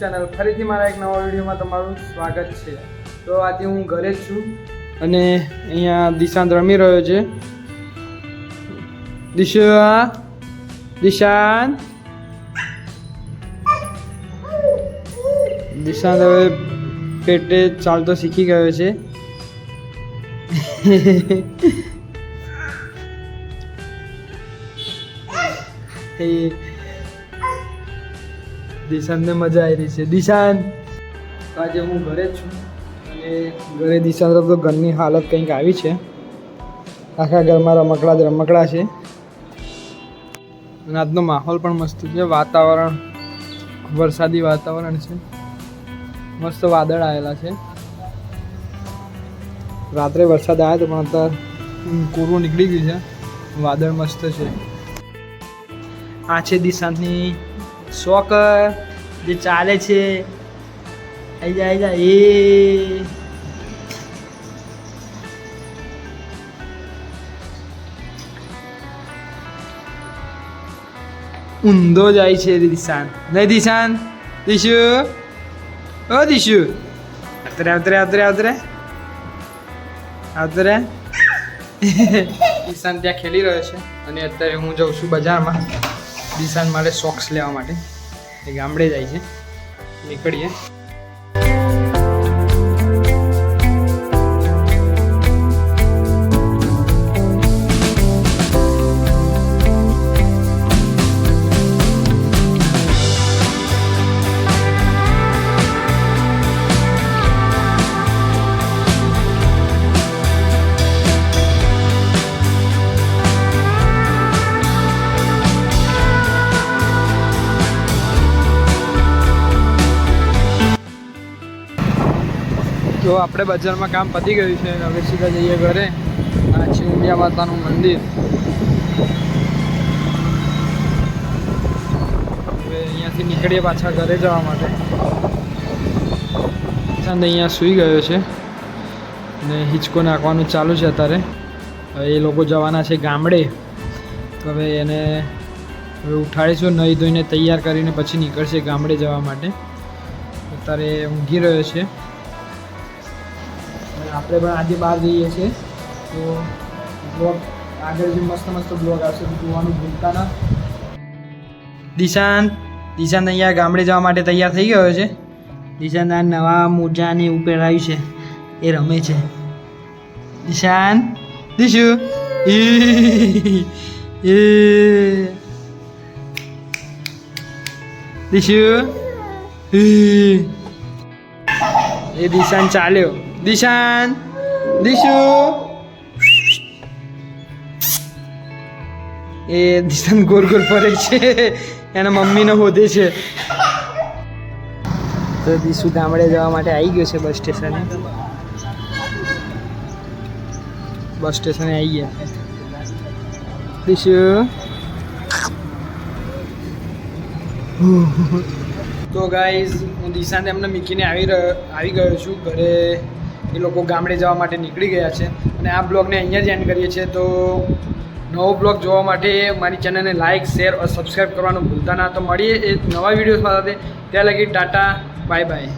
Channel ફરીથી મારા એક નવા વિડીયોમાં તમારું સ્વાગત છે। તો આજે હું ઘરે જ છું અને અહીંયા દિશાંત રમી રહ્યો છે। દિશાંત હવે પેટે ચાલતો શીખી ગયો છે। દિશાંતને મજા આવી રહી છે। દિશાંત આજે હું ઘરે જ છું અને ઘરે દિશાંત તો ઘરની હાલત કંઈક આવી છે। આખા ઘરમાં રમકડા જ રમકડા છે અને આજનો માહોલ પણ મસ્ત છે। વાતાવરણ વરસાદી વાતાવરણ છે, મસ્ત વાદળ આવેલા છે। રાત્રે વરસાદ આવ્યો તો પણ અત્યારે કોરું નીકળી ગયું છે, વાદળ મસ્ત છે। આ છે દિશાંતની સોકર જે ચાલે છે। આઈ જા એ ઊંધો જાય છે દિશાંત। નહીં દિશાંત, દિશુ, ઓ દિશુ, આવતરે દિશાંત ત્યાં ખેલી રહ્યો છે અને અત્યારે હું જાઉં છું બજારમાં દિશાંત માટે સોક્સ લેવા માટે। એ ગામડે જાય છે, નીકળીએ। તો આપણે બજારમાં કામ પતી ગયું છે, હવે સીધા જઈએ ઘરે। આ છે ઉમિયા માતાનું મંદિર। હવે અહીંયાથી નીકળીએ પાછા ઘરે જવા માટે। અહીંયા સૂઈ ગયો છે અને હિંચકો નાખવાનું ચાલુ છે અત્યારે। હવે એ લોકો જવાના છે ગામડે, તો હવે એને હવે ઉઠાડીશું, નહીં ધોઈને તૈયાર કરીને પછી નીકળશે ગામડે જવા માટે। અત્યારે ઊંઘી રહ્યો છે। આપણે પણ આજે બહાર જઈએ છીએ, તો બ્લોગ આગળ જે મસ્ત મસ્ત બ્લોગ આવશે તો જોવાનું ભૂલતા ના। દિશાંત અહીંયા ગામડે જવા માટે તૈયાર થઈ ગયો છે। દિશાંત આ નવા મોજાને એવું પહેરાવ્યું છે, એ રમે છે। દિશાંત, દિશુ, દિશુ, એ દિશાંત ચાલ્યો। દિશાંત, દિશુ, એ દિશાંત ગોળ ગોળ ફરે છે, એના મમ્મીને હોદે છે। તો દિશુ ગામડે જવા માટે આવી ગયો છે બસ સ્ટેશને। બસ સ્ટેશને આવી ગયા દિશુ। તો ગાઈઝ હું દિશાંત એમને મૂકીને આવી ગયો છું ઘરે। એ લોકો ગામડે જવા માટે નીકળી ગયા છે અને આ બ્લોગને અહીંયા જ એન્ડ કરીએ છીએ। તો નવો બ્લોગ જોવા માટે મારી ચેનલને લાઇક, શેર અને સબસ્ક્રાઈબ કરવાનું ભૂલતા ના। તો મળીએ એ નવા વિડીયોઝ સાથે, ત્યાં લગી ટાટા, બાય બાય।